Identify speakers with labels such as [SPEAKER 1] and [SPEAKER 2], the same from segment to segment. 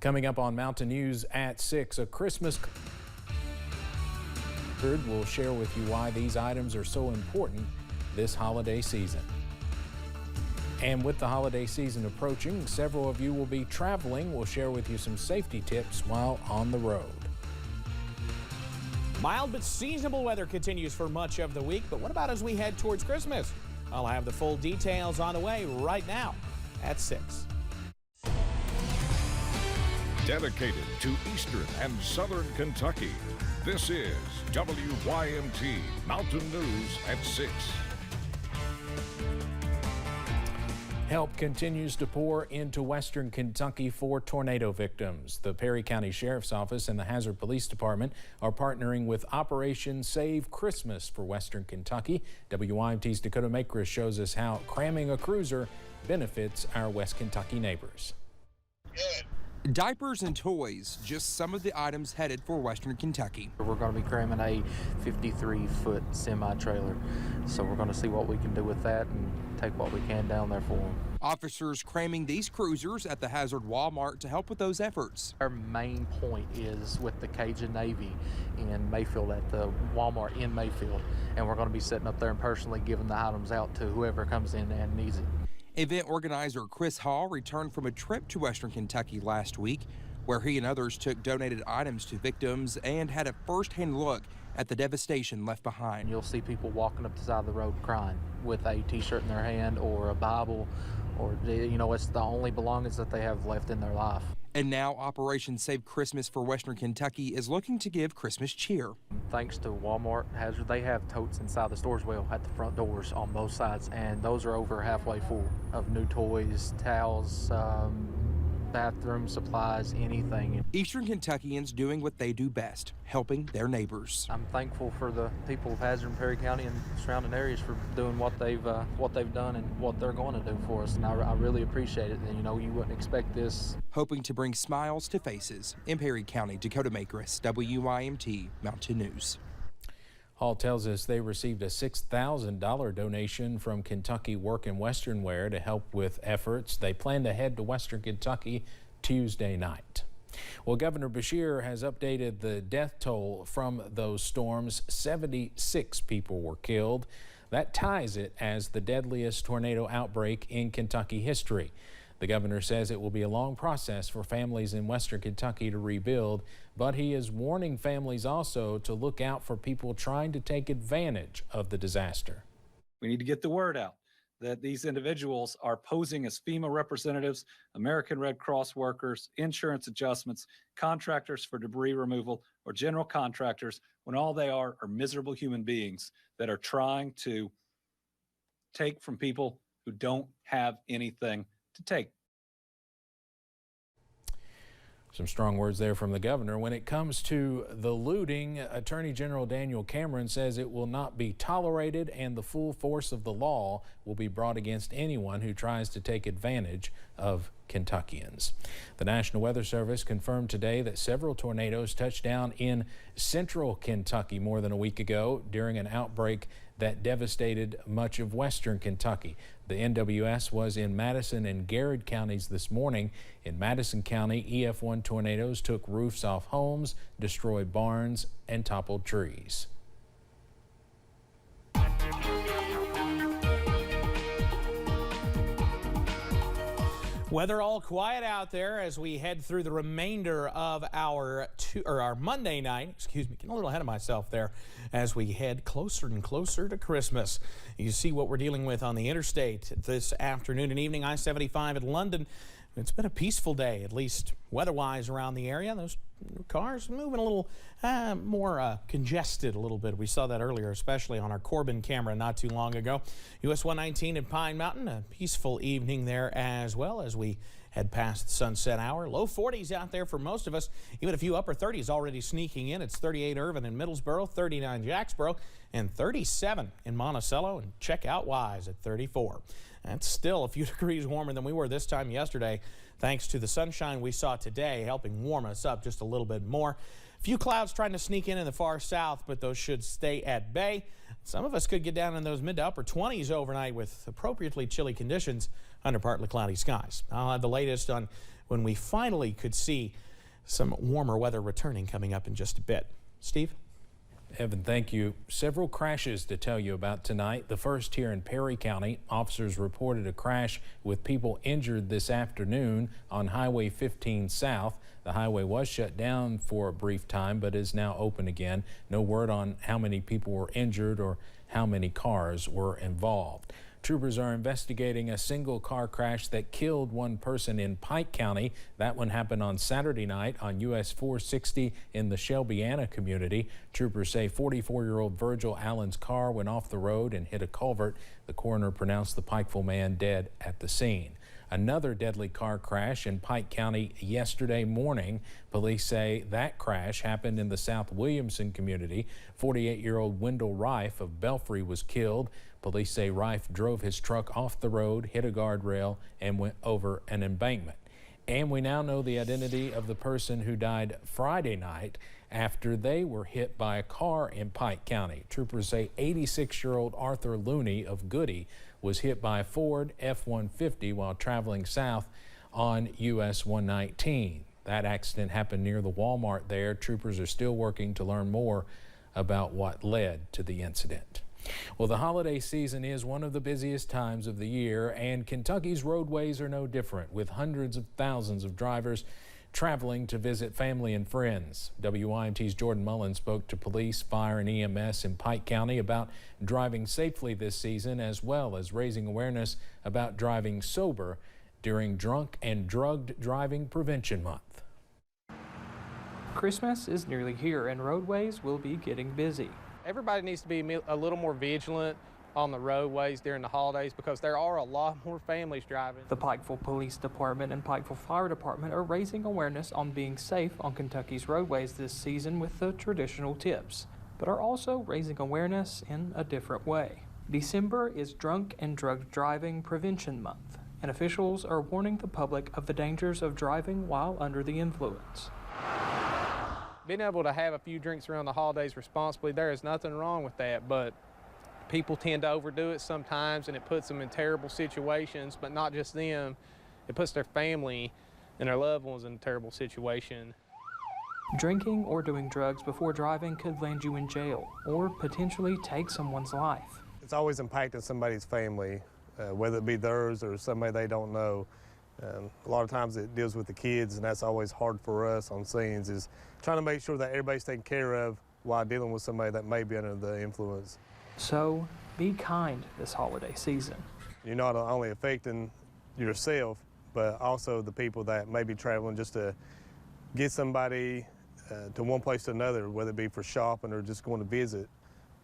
[SPEAKER 1] Coming up on Mountain News at 6, a Christmas card will share with you why these items are so important this holiday season. And with the holiday season approaching, several of you will be traveling. We'll share with you some safety tips while on the road.
[SPEAKER 2] Mild but seasonable weather continues for much of the week, but what about as we head towards Christmas? I'll have the full details on the way right now at 6.
[SPEAKER 3] Dedicated to Eastern and Southern Kentucky, this is WYMT Mountain News at 6.
[SPEAKER 1] Help continues to pour into Western Kentucky for tornado victims. The Perry County Sheriff's Office and the Hazard Police Department are partnering with Operation Save Christmas for Western Kentucky. WYMT's Dakota Makris shows us how cramming a cruiser benefits our West Kentucky neighbors.
[SPEAKER 4] Diapers and toys, just some of the items headed for Western Kentucky.
[SPEAKER 5] We're going to be cramming a 53-foot semi-trailer, so we're going to see what we can do with that and take what we can down there for them.
[SPEAKER 4] Officers cramming these cruisers at the Hazard Walmart to help with those efforts.
[SPEAKER 5] Our main point is with the Cajun Navy in Mayfield at the Walmart in Mayfield, and we're going to be sitting up there and personally giving the items out to whoever comes in and needs it.
[SPEAKER 4] Event organizer Chris Hall returned from a trip to Western Kentucky last week, where he and others took donated items to victims and had a first-hand look at the devastation left behind.
[SPEAKER 5] You'll see people walking up the side of the road crying with a t-shirt in their hand or a Bible, or, you know, it's the only belongings that they have left in their life.
[SPEAKER 4] And now Operation Save Christmas for Western Kentucky is looking to give Christmas cheer.
[SPEAKER 5] Thanks to Walmart Hazard, they have totes inside the stores well at the front doors on both sides, and those are over halfway full of new toys, towels, bathroom supplies, anything.
[SPEAKER 4] Eastern Kentuckians doing what they do best, helping their neighbors.
[SPEAKER 5] I'm thankful for the people of Hazard and Perry County and surrounding areas for doing what they've done and what they're going to do for us, and I really appreciate it. And you know, you wouldn't expect this.
[SPEAKER 4] Hoping to bring smiles to faces. In Perry County, Dakota Makris, WYMT Mountain News.
[SPEAKER 1] Hall tells us they received a $6,000 donation from Kentucky Work and Western Wear to help with efforts. They plan to head to Western Kentucky Tuesday night. Well, Governor Beshear has updated the death toll from those storms. 76 people were killed. That ties it as the deadliest tornado outbreak in Kentucky history. The governor says it will be a long process for families in Western Kentucky to rebuild, but he is warning families also to look out for people trying to take advantage of the disaster.
[SPEAKER 6] We need to get the word out that these individuals are posing as FEMA representatives, American Red Cross workers, insurance adjustments, contractors for debris removal, or general contractors, when all they are miserable human beings that are trying to take from people who don't have anything to take.
[SPEAKER 1] Some strong words there from the governor. When it comes to the looting, Attorney General Daniel Cameron says it will not be tolerated and the full force of the law will be brought against anyone who tries to take advantage of Kentuckians. The National Weather Service confirmed today that several tornadoes touched down in central Kentucky more than a week ago during an outbreak that devastated much of western Kentucky. The NWS was in Madison and Garrett counties this morning. In Madison County, EF1 tornadoes took roofs off homes, destroyed barns, and toppled trees.
[SPEAKER 2] Weather all quiet out there as we head through the remainder of our Monday night. Getting a little ahead of myself there as we head closer and closer to Christmas. You see what we're dealing with on the interstate this afternoon and evening. I-75 at London. It's been a peaceful day, at least weather-wise, around the area. Those cars moving a little more congested a little bit. We saw that earlier, especially on our Corbin camera not too long ago. US 119 at Pine Mountain, a peaceful evening there as well as we head past the sunset hour. Low 40s out there for most of us, even a few upper 30s already sneaking in. It's 38 Irvin in Middlesboro, 39 Jacksboro, and 37 in Monticello, and check out Wise at 34. That's still a few degrees warmer than we were this time yesterday, thanks to the sunshine we saw today helping warm us up just a little bit more. A few clouds trying to sneak in the far south, but those should stay at bay. Some of us could get down in those mid to upper 20s overnight with appropriately chilly conditions under partly cloudy skies. I'll have the latest on when we finally could see some warmer weather returning coming up in just a bit. Steve?
[SPEAKER 1] Evan, thank you. Several crashes to tell you about tonight. The first here in Perry County. Officers reported a crash with people injured this afternoon on Highway 15 South. The highway was shut down for a brief time, but is now open again. No word on how many people were injured or how many cars were involved. Troopers are investigating a single car crash that killed one person in Pike County. That one happened on Saturday night on US 460 in the Shelbyana community. Troopers say 44-year-old Virgil Allen's car went off the road and hit a culvert. The coroner pronounced the Pikeville man dead at the scene. Another deadly car crash in Pike County yesterday morning. Police say that crash happened in the South Williamson community. 48-year-old Wendell Rife of Belfry was killed. Police say Rife drove his truck off the road, hit a guardrail, and went over an embankment. And we now know the identity of the person who died Friday night after they were hit by a car in Pike County. Troopers say 86-year-old Arthur Looney of Goody was hit by a Ford F-150 while traveling south on US 119. That accident happened near the Walmart there. Troopers are still working to learn more about what led to the incident. Well, the holiday season is one of the busiest times of the year, and Kentucky's roadways are no different, with hundreds of thousands of drivers traveling to visit family and friends. WYMT's Jordan Mullen spoke to police, fire, and EMS in Pike County about driving safely this season, as well as raising awareness about driving sober during Drunk and Drugged Driving Prevention Month.
[SPEAKER 7] Christmas is nearly here, and roadways will be getting busy.
[SPEAKER 8] Everybody needs to be a little more vigilant on the roadways during the holidays because there are a lot more families driving.
[SPEAKER 7] The Pikeville Police Department and Pikeville Fire Department are raising awareness on being safe on Kentucky's roadways this season with the traditional tips, but are also raising awareness in a different way. December is Drunk and Drugged Driving Prevention Month, and officials are warning the public of the dangers of driving while under the influence.
[SPEAKER 8] Being able to have a few drinks around the holidays responsibly, there is nothing wrong with that, but people tend to overdo it sometimes, and it puts them in terrible situations, but not just them. It puts their family and their loved ones in a terrible situation.
[SPEAKER 7] Drinking or doing drugs before driving could land you in jail or potentially take someone's life.
[SPEAKER 9] It's always impacting somebody's family, whether it be theirs or somebody they don't know. A lot of times it deals with the kids, and that's always hard for us on scenes, is trying to make sure that everybody's taken care of while dealing with somebody that may be under the influence.
[SPEAKER 7] So be kind this holiday season.
[SPEAKER 9] You're not only affecting yourself, but also the people that may be traveling just to get somebody to one place to another, whether it be for shopping or just going to visit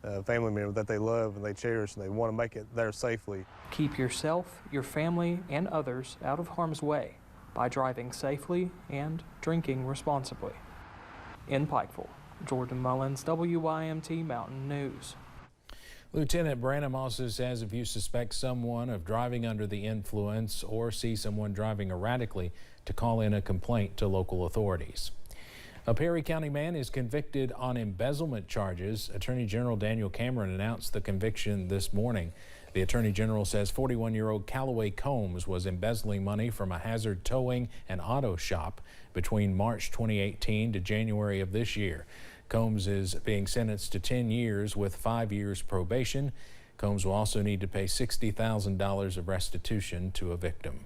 [SPEAKER 9] a family member that they love and they cherish, and they want to make it there safely.
[SPEAKER 7] Keep yourself, your family, and others out of harm's way by driving safely and drinking responsibly. In Pikeville, Jordan Mullins, WYMT Mountain News.
[SPEAKER 1] Lieutenant Branham also says if you suspect someone of driving under the influence or see someone driving erratically, to call in a complaint to local authorities. A Perry County man is convicted on embezzlement charges. Attorney General Daniel Cameron announced the conviction this morning. The Attorney General says 41-year-old Callaway Combs was embezzling money from a Hazard towing and auto shop between March 2018 to January of this year. Combs is being sentenced to 10 years with 5 years probation. Combs will also need to pay $60,000 of restitution to a victim.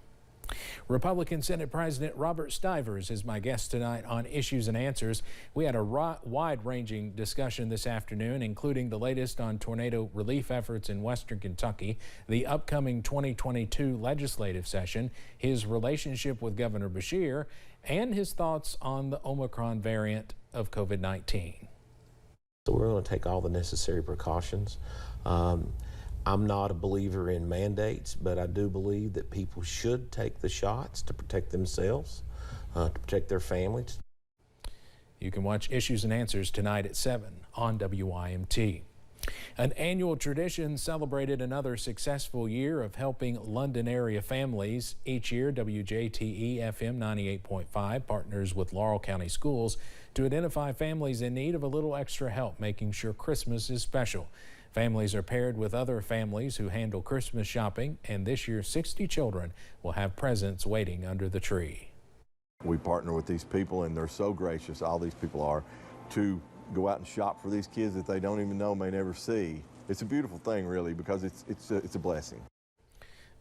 [SPEAKER 1] Republican Senate President Robert Stivers is my guest tonight on Issues and Answers. We had a wide-ranging discussion this afternoon, including the latest on tornado relief efforts in western Kentucky, the upcoming 2022 legislative session, his relationship with Governor Beshear, and his thoughts on the Omicron variant of COVID-19.
[SPEAKER 10] So we're going to take all the necessary precautions. I'm not a believer in mandates, but I do believe that people should take the shots to protect themselves, to protect their families.
[SPEAKER 1] You can watch Issues and Answers tonight at 7 on WYMT. An annual tradition celebrated another successful year of helping London area families. Each year, WJTE FM 98.5 partners with Laurel County Schools to identify families in need of a little extra help making sure Christmas is special. Families are paired with other families who handle Christmas shopping, and this year 60 children will have presents waiting under the tree.
[SPEAKER 11] We partner with these people, and they're so gracious, all these people are, to go out and shop for these kids that they don't even know, may never see. It's a beautiful thing, really, because it's a blessing.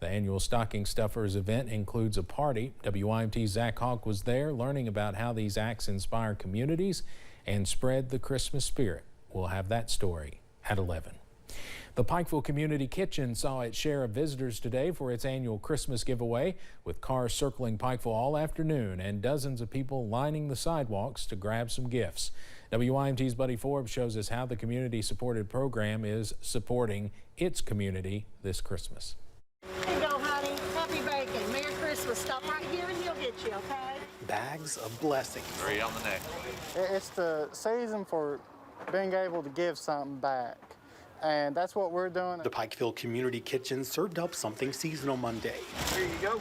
[SPEAKER 1] The annual Stocking Stuffers event includes a party. WYMT's Zach Hawk was there learning about how these acts inspire communities and spread the Christmas spirit. We'll have that story at 11. The Pikeville Community Kitchen saw its share of visitors today for its annual Christmas giveaway, with cars circling Pikeville all afternoon and dozens of people lining the sidewalks to grab some gifts. WYMT's Buddy Forbes shows us how the community-supported program is supporting its community this Christmas.
[SPEAKER 12] Here you go, honey. Happy bacon. Merry Christmas. Stop right here and he'll get you, okay?
[SPEAKER 13] Bags of blessings.
[SPEAKER 14] 3 on the neck.
[SPEAKER 15] It's the season for being able to give something back, and that's what we're doing.
[SPEAKER 13] The Pikeville Community Kitchen served up something seasonal Monday.
[SPEAKER 15] Here you go.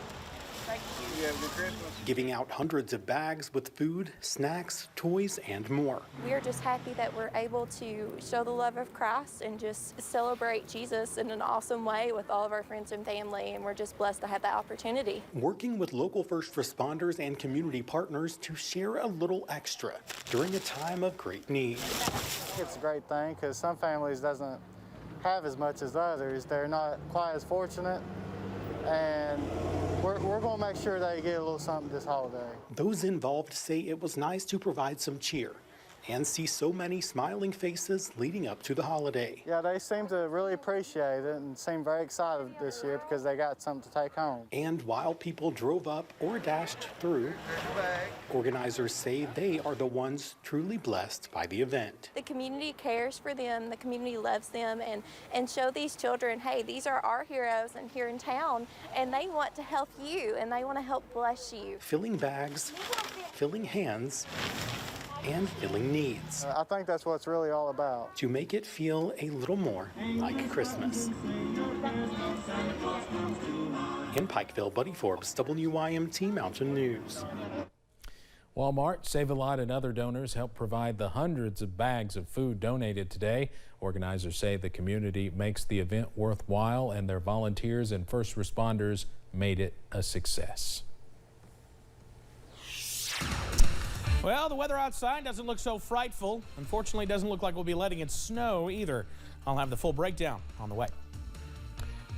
[SPEAKER 15] Thank you. You have a good Christmas.
[SPEAKER 13] Giving out hundreds of bags with food, snacks, toys, and more.
[SPEAKER 16] We are just happy that we're able to show the love of Christ and just celebrate Jesus in an awesome way with all of our friends and family, and we're just blessed to have that opportunity.
[SPEAKER 13] Working with local first responders and community partners to share a little extra during a time of great need.
[SPEAKER 15] It's a great thing because some families doesn't have as much as others. They're not quite as fortunate, and we're going to make sure they get a little something this holiday.
[SPEAKER 13] Those involved say it was nice to provide some cheer and see so many smiling faces leading up to the holiday.
[SPEAKER 15] Yeah, they seem to really appreciate it and seem very excited this year because they got something to take home.
[SPEAKER 13] And while people drove up or dashed through, organizers say they are the ones truly blessed by the event.
[SPEAKER 16] The community cares for them, the community loves them, and show these children, hey, these are our heroes and here in town, and they want to help you and they want to help bless you.
[SPEAKER 13] Filling bags, filling hands, and filling needs.
[SPEAKER 15] I think that's what it's really all about.
[SPEAKER 13] To make it feel a little more like Christmas. In Pikeville, Buddy Forbes, WYMT Mountain News.
[SPEAKER 1] Walmart, Save a Lot, and other donors helped provide the hundreds of bags of food donated today. Organizers say the community makes the event worthwhile, and their volunteers and first responders made it a success.
[SPEAKER 2] Well, the weather outside doesn't look so frightful. Unfortunately, it doesn't look like we'll be letting it snow either. I'll have the full breakdown on the way.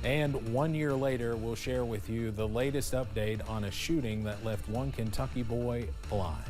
[SPEAKER 1] And 1 year later, we'll share with you the latest update on a shooting that left one Kentucky boy blind.